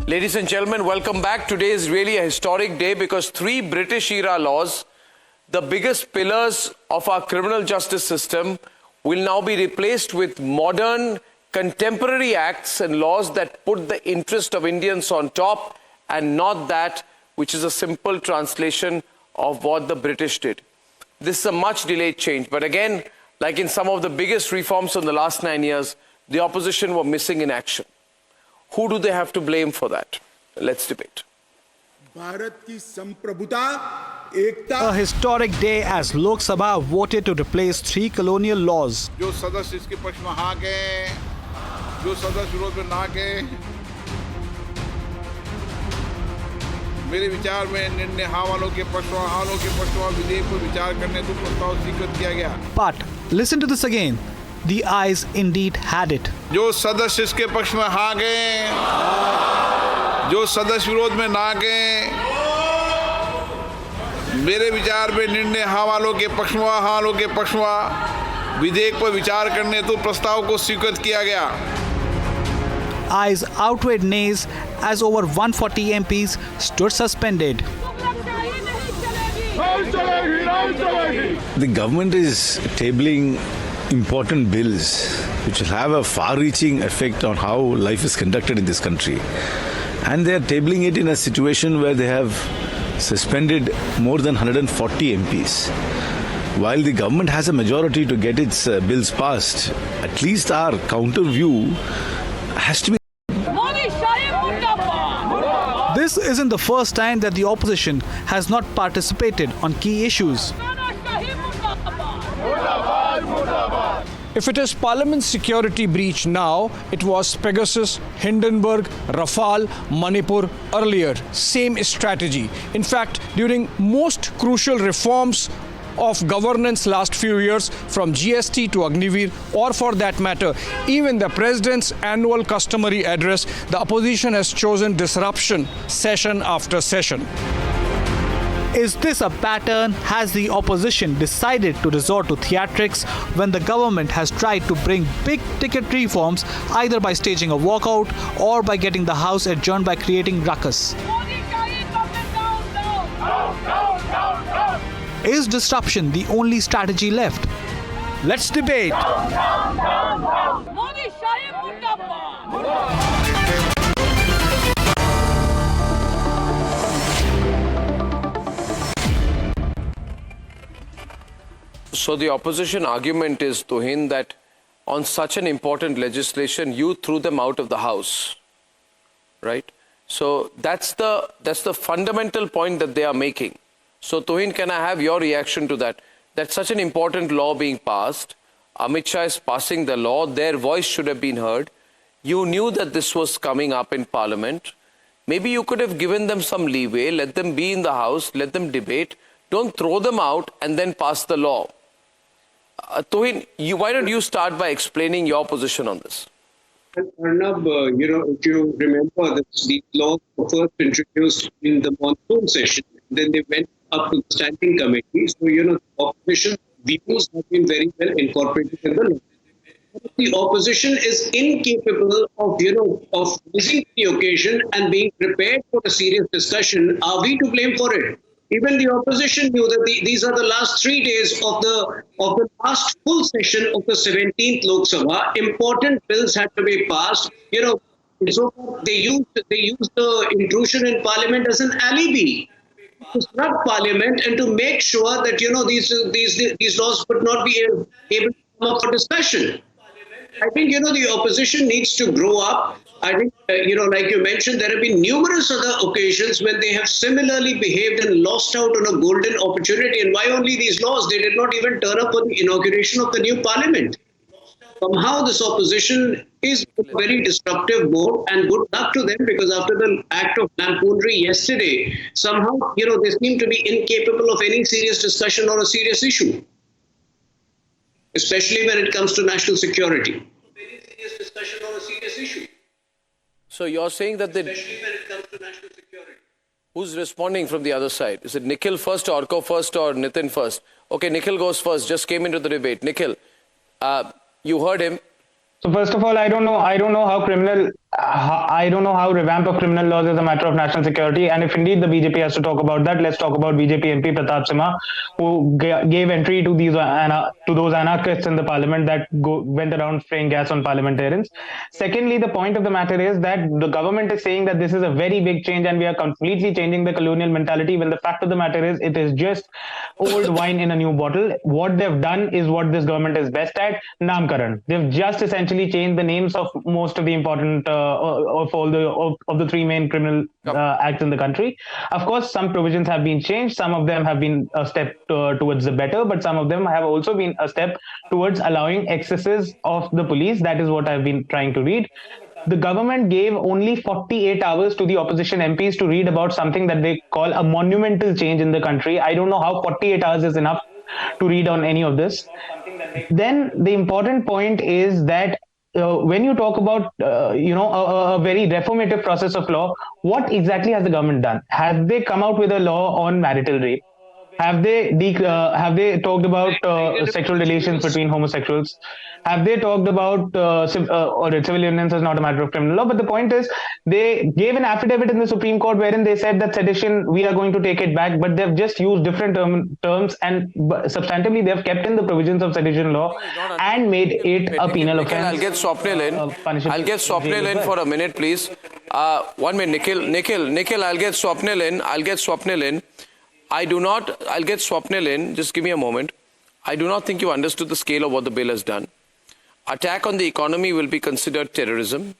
Ladies and gentlemen, welcome back. Today is really a historic day because 3 British-era laws, the biggest pillars of our criminal justice system, will now be replaced with modern, contemporary acts and laws that put the interest of Indians on top and not that which is a simple translation of what the British did. This is a much delayed change. But again, like in some of the biggest reforms in the last 9 years, the opposition were missing in action. Who do they have to blame for that? Let's debate. A historic day as Lok Sabha voted to replace 3 colonial laws. जो सदस्य इसके पक्ष में हाँ गए, जो सदस्य विरोध में ना गए, मेरे विचार में निर्णय हाँ वालों के पक्ष में, हाँ वालों के पक्ष में विधेयक पर विचार करने को प्रस्ताव स्वीकृत किया गया. But listen to this again. The ayes indeed had it. जो सदस्य इसके पक्ष में हाँ गए, जो सदस्य विरोध में ना गए, मेरे विचार में निर्णय हाँ वालों के पक्ष में, हाँ वालों के पक्ष में विधेयक पर विचार करने तो प्रस्ताव को स्वीकृत किया गया. Ayes outweighed nays as over 140 MPs stood suspended. The government is tabling important bills which will have a far-reaching effect on how life is conducted in this country. And they are tabling it in a situation where they have suspended more than 140 MPs. While the government has a majority to get its bills passed, at least our counter view has to be. This isn't the first time that the opposition has not participated on key issues. If it is Parliament's security breach now, it was Pegasus, Hindenburg, Rafale, Manipur earlier. Same strategy. In fact, during most crucial reforms of governance last few years, from GST to Agniveer, or for that matter, even the President's annual customary address, the opposition has chosen disruption session after session. Is this a pattern? Has the opposition decided to resort to theatrics when the government has tried to bring big-ticket reforms either by staging a walkout or by getting the House adjourned by creating ruckus? Is disruption the only strategy left? Let's debate. So the opposition argument is, Tuhin, that on such an important legislation, you threw them out of the House, right? So that's the fundamental point that they are making. So Tuhin, can I have your reaction to that? That's such an important law being passed. Amit Shah is passing the law. Their voice should have been heard. You knew that this was coming up in Parliament. Maybe you could have given them some leeway, let them be in the House, let them debate. Don't throw them out and then pass the law. Tuhin, why don't you start by explaining your position on this? Arnab, if you remember, these laws were first introduced in the monsoon session. Then they went up to the standing committee. So, the opposition views have been very well incorporated in the law. The opposition is incapable of rising the occasion and being prepared for a serious discussion. Are we to blame for it? Even the opposition knew that these are the last 3 days of the last full session of the 17th Lok Sabha. Important bills had to be passed. So they used the intrusion in Parliament as an alibi to disrupt Parliament and to make sure that these laws would not be able to come up for discussion. I think the opposition needs to grow up. I think like you mentioned, there have been numerous other occasions when they have similarly behaved and lost out on a golden opportunity. And why only these laws? They did not even turn up for the inauguration of the new Parliament. Somehow this opposition is in a very disruptive mode, and good luck to them, because after the act of lampoonry yesterday, somehow they seem to be incapable of any serious discussion or a serious issue, especially when it comes to national security. Very serious discussion or a serious issue. So you're saying that Especially when it comes to national security. Who's responding from the other side? Is it Nikhil first, Orko first, or Nitin first? Okay, Nikhil goes first. Just came into the debate. Nikhil, you heard him. So first of all, I don't know how criminal I don't know how revamp of criminal laws is a matter of national security. And if indeed the BJP has to talk about that, let's talk about BJP MP Pratap Simha, who gave entry to those anarchists in the parliament that went around spraying gas on parliamentarians. Secondly, the point of the matter is that the government is saying that this is a very big change and we are completely changing the colonial mentality, when the fact of the matter is it is just old wine in a new bottle. What they've done is what this government is best at, Namkaran. They've just essentially changed the names of most of the important of the three main criminal acts in the country. Of course, some provisions have been changed. Some of them have been a step towards the better, but some of them have also been a step towards allowing excesses of the police. That is what I've been trying to read. The government gave only 48 hours to the opposition MPs to read about something that they call a monumental change in the country. I don't know how 48 hours is enough to read on any of this. Then the important point is that when you talk about a very reformative process of law, what exactly has the government done? Have they come out with a law on marital rape? Have they talked about sexual relations between homosexuals? Have they talked about civil unions is not a matter of criminal law? But the point is, they gave an affidavit in the Supreme Court wherein they said that sedition, we are going to take it back, but they've just used different terms, and substantively they've kept in the provisions of sedition law and made it a penal offense. I'll get Swapnil in. I'll get Swapnil in for a minute, please. 1 minute, Nikhil, I'll get Swapnil in. I'll get Swapnil in. Just give me a moment. I do not think you understood the scale of what the bill has done. Attack on the economy will be considered terrorism.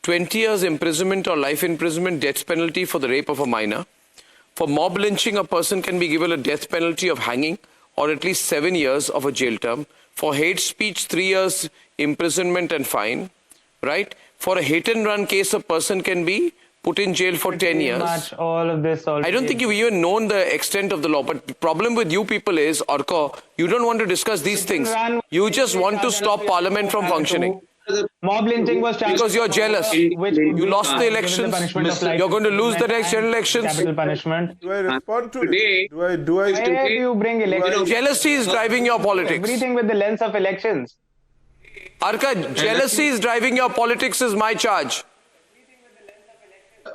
20 years imprisonment or life imprisonment, death penalty for the rape of a minor. For mob lynching, a person can be given a death penalty of hanging or at least 7 years of a jail term. For hate speech, 3 years imprisonment and fine. Right? For a hit and run case, a person can be put in jail for 10 years. All of this I don't think you've even known the extent of the law. But the problem with you people is, Orko, you don't want to discuss these things. You just want to stop Parliament from functioning. Mob lynching was because you're jealous. You lost the elections. You're going to lose the next general elections. Capital punishment. Do I respond to Today, it? Where do you bring elections? Jealousy is driving your politics. Everything with the lens of elections. Arka, jealousy is driving your politics is my charge.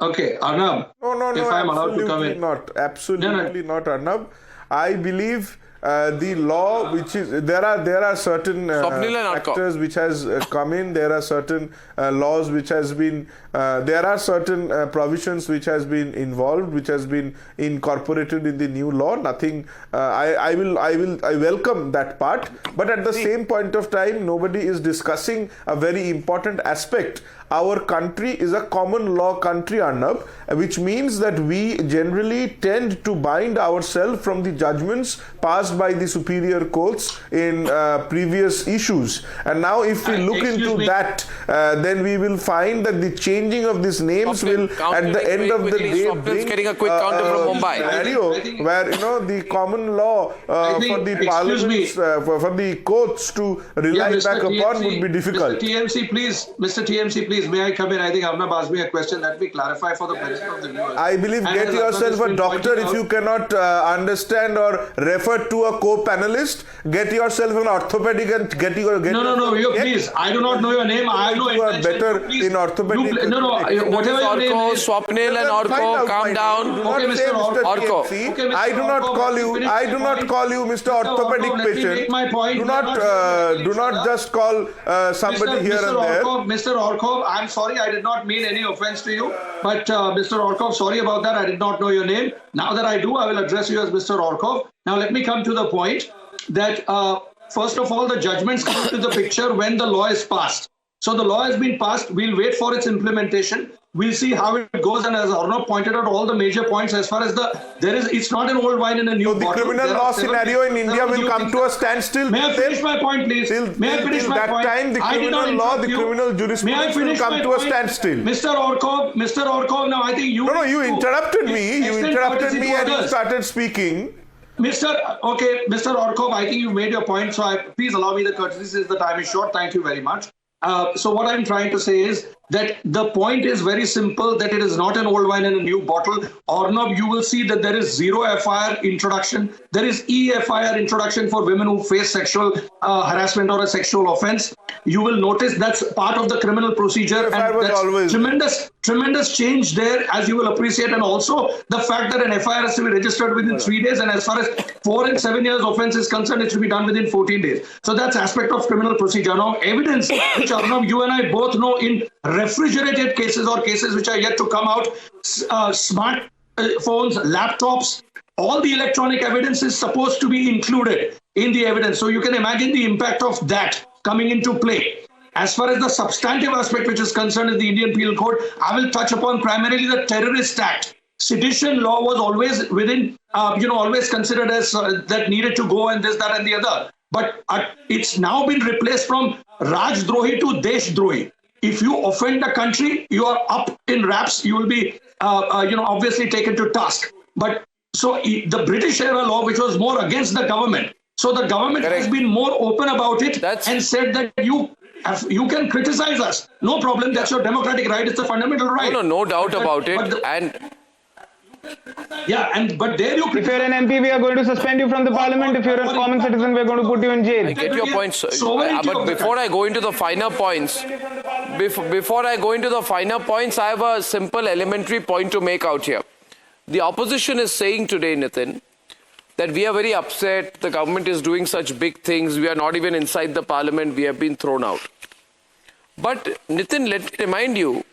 Okay, Arnab. No, if I'm allowed to come in. Absolutely not, Arnab. I believe the law, which is there are certain factors which has come in. There are certain laws which has been. There are certain provisions which has been involved, which has been incorporated in the new law. Nothing. I welcome that part. But at the same point of time, nobody is discussing a very important aspect. Our country is a common law country, Arnab, which means that we generally tend to bind ourselves from the judgments passed by the superior courts in previous issues. And now if we look into that, then we will find that the changing of these names will at the end of the day bring getting a quick counter from Mumbai. Scenario where the common law for the parliaments, for the courts to rely back upon would be difficult. Mr. TMC, please, may I come in? I think Arnab asked me a question. Let me clarify for the benefit of the viewers. I believe get yourself a doctor if you cannot understand or refer to a co-panelist. Get yourself an orthopedic and get No, you please. I do not know your name. I have no intention. You are better in orthopedic. Whatever your name is. Swapnil and Orko, calm down. Okay, Mr. Orko. Okay, I do not call you. I do not call you Mr. Orthopedic patient. Do not just call somebody here and there. Mr. Orko, I'm sorry, I did not mean any offense to you. But Mr. Orkov, sorry about that. I did not know your name. Now that I do, I will address you as Mr. Orkov. Now let me come to the point that first of all, the judgments come into the picture when the law is passed. So the law has been passed. We'll wait for its implementation. We'll see how it goes. And as Arnab pointed out, all the major points as far as it's not an old wine in a new bottle. The criminal law scenario in India will come to a standstill. May I finish my point, please? May I finish my point? That time, the criminal law, the criminal jurisprudence will come to a standstill. Mr. Orkov, now I think you... No, you interrupted me. You interrupted me and you started speaking. Mr. Orkov, I think you made your point. So please allow me the courtesy since the time is short. Thank you very much. So what I'm trying to say is that the point is very simple, that it is not an old wine in a new bottle. Arnab, you will see that there is zero FIR introduction. There is EFIR introduction for women who face sexual harassment or a sexual offense. you will notice that's part of the criminal procedure. FIR was that's always tremendous change there, as you will appreciate. And also the fact that an FIR has to be registered within 3 days. And as far as 4 and 7 years offense is concerned, it should be done within 14 days. So that's aspect of criminal procedure. Now, evidence, which Arnav, you and I both know in refrigerated cases or cases which are yet to come out, smart phones, laptops, all the electronic evidence is supposed to be included in the evidence. So you can imagine the impact of that coming into play. As far as the substantive aspect which is concerned in the Indian Penal Code, I will touch upon primarily the Terrorist Act. Sedition law was always within, always considered as that needed to go and this, that and the other. But it's now been replaced from Rajdrohi to Deshdrohi. If you offend the country, you are up in wraps. You will be, obviously taken to task. But so the British era law, which was more against the government, so the government has been more open about it and said that you can criticize us. No problem. That's your democratic right. It's a fundamental right. No doubt about it. But there you. If you're an MP, we are going to suspend you from the parliament. If you're a common citizen, we are going to put you in jail. I get your point. But before I go into the finer points, I have a simple elementary point to make out here. The opposition is saying today, Nitin, that we are very upset. The government is doing such big things. We are not even inside the parliament. We have been thrown out. But Nitin, let me remind you,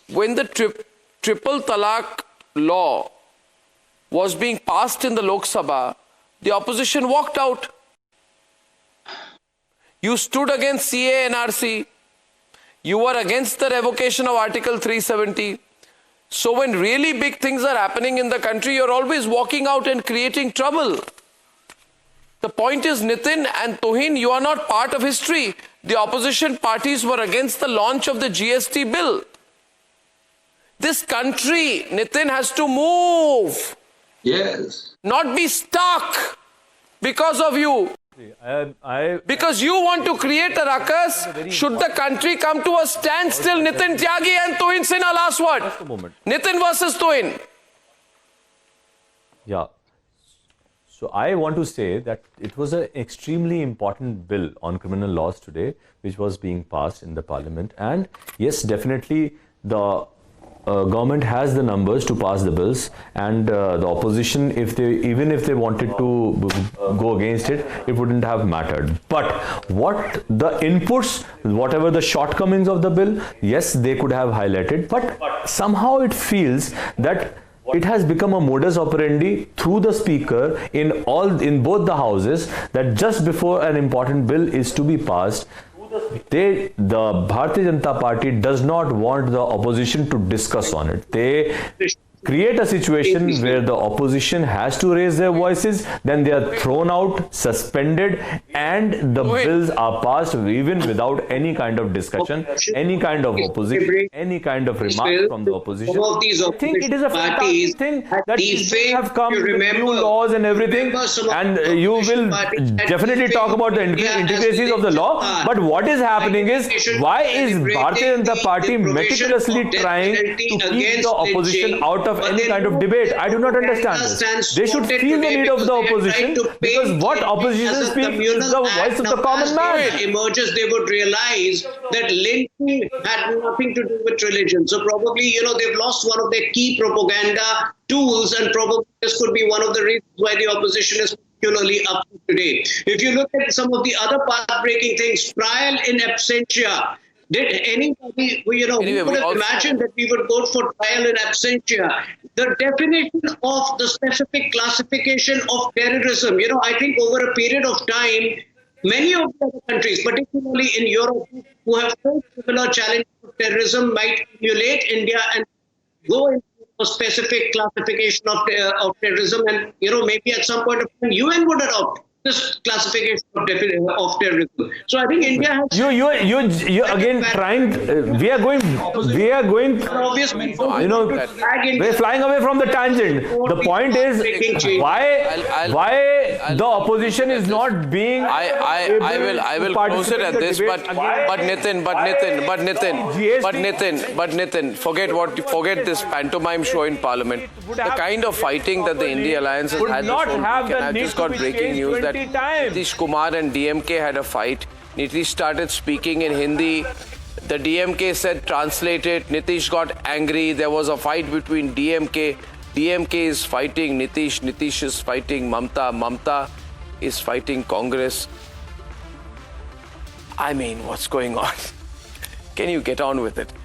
when the triple talaq law was being passed in the Lok Sabha, the opposition walked out. You stood against CA NRC. You were against the revocation of Article 370. So when really big things are happening in the country, you're always walking out and creating trouble. The point is, Nitin and Tuhin, you are not part of history. The opposition parties were against the launch of the GST bill. This country, Nitin, has to move. Yes. Not be stuck because of you. Because you want to create a ruckus, should the country come to a standstill? Nitin Tyagi and Tuhin Sinha, last word. Just a moment. Nitin versus Tuhin. Yeah. So I want to say that it was an extremely important bill on criminal laws today, which was being passed in the parliament. And yes, definitely the government has the numbers to pass the bills, and the opposition, even if they wanted to go against it, it wouldn't have mattered. But what the inputs, whatever the shortcomings of the bill, yes, they could have highlighted, but somehow it feels that it has become a modus operandi through the speaker in both the houses, that just before an important bill is to be passed, the Bharatiya Janata Party does not want the opposition to discuss on it. They create a situation where the opposition has to raise their voices, then they are thrown out, suspended, and the bills are passed even without any kind of discussion, any kind of opposition, any kind of remark from the opposition. I think it is a fantastic thing that we have come with new laws and everything, and you will definitely talk about the intricacies of the law, but what is happening is, why is Bharatiya Janata Party meticulously trying to keep the opposition out of any kind of debate? I do not understand this. They should feel the need of the opposition, because what opposition speaks is the voice of the common man. Emerges, they would realize that lynching had nothing to do with religion. So probably, they've lost one of their key propaganda tools, and probably this could be one of the reasons why the opposition is particularly up today. If you look at some of the other path-breaking things, trial in absentia. Did anybody, who would have imagined that we would go for trial in absentia? The definition of the specific classification of terrorism, I think over a period of time, many of the other countries, particularly in Europe, who have faced similar challenges of terrorism, might emulate India and go into a specific classification of terrorism. And, maybe at some point of time, UN would adopt this classification of terrorism. So I think India has... You again trying... we are going... Obviously, we're flying away from the tangent. The point is, why the opposition is not being... I will close it at this, but Nitin, forget this pantomime show in Parliament. The kind of fighting that the India Alliance has had this whole week, and I've just got breaking news that Nitish Kumar and DMK had a fight. Nitish started speaking in Hindi. The DMK said translate it. Nitish got angry. There was a fight between DMK. DMK is fighting Nitish. Nitish is fighting Mamta. Mamta is fighting Congress. I mean, what's going on? Can you get on with it?